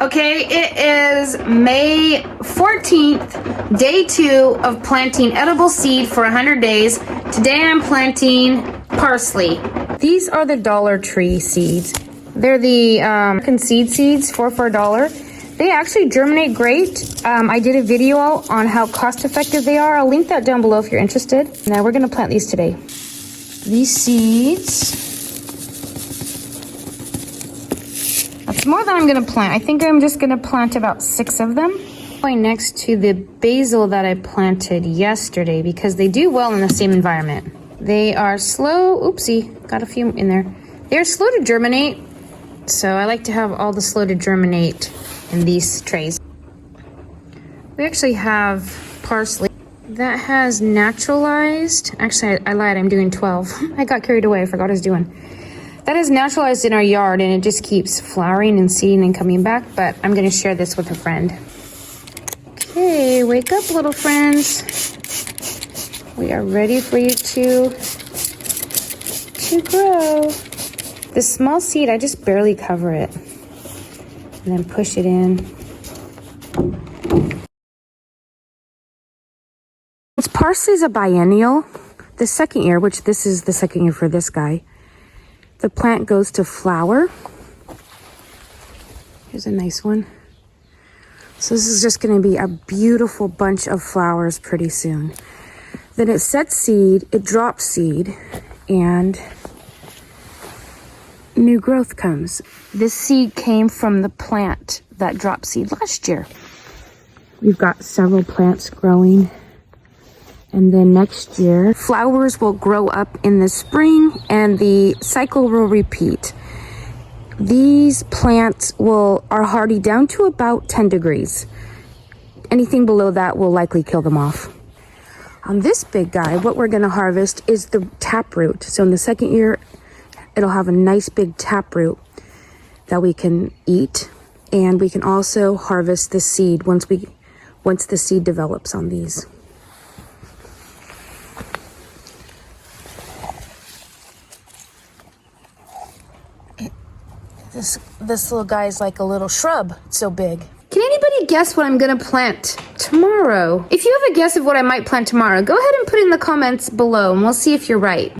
Okay, it is May 14th, day 2 of planting edible seed for 100 days. Today I'm planting parsley. These are the Dollar Tree seeds. They're the American seeds, 4 for $1. They actually germinate great. I did a video on how cost effective they are. I'll link that down below if you're interested. Now we're gonna plant these today. These seeds, that's more than I'm gonna plant. I think I'm just gonna plant about 6 of them. Going next to the basil that I planted yesterday because they do well in the same environment. They are slow, oopsie, got a few in there. They're slow to germinate, so I like to have all the slow to germinate in these trays. We actually have parsley that has naturalized. Actually, I lied, I'm doing 12. I got carried away, I forgot what I was doing. That is naturalized in our yard and it just keeps flowering and seeding and coming back, but I'm gonna share this with a friend. Okay, wake up little friends. We are ready for you to grow. This small seed, I just barely cover it and then push it in. This parsley is a biennial. The second year, which this is the second year for this guy, the plant goes to flower. Here's a nice one. So this is just gonna be a beautiful bunch of flowers pretty soon. Then it sets seed, it drops seed, and new growth comes. This seed came from the plant that dropped seed last year. We've got several plants growing. And then next year, flowers will grow up in the spring and the cycle will repeat. These plants are hardy down to about 10 degrees. Anything below that will likely kill them off. On this big guy, what we're gonna harvest is the taproot. So in the second year, it'll have a nice big taproot that we can eat. And we can also harvest the seed once the seed develops on these. This little guy is like a little shrub. It's so big. Can anybody guess what I'm gonna plant tomorrow? If you have a guess of what I might plant tomorrow, go ahead and put it in the comments below and we'll see if you're right.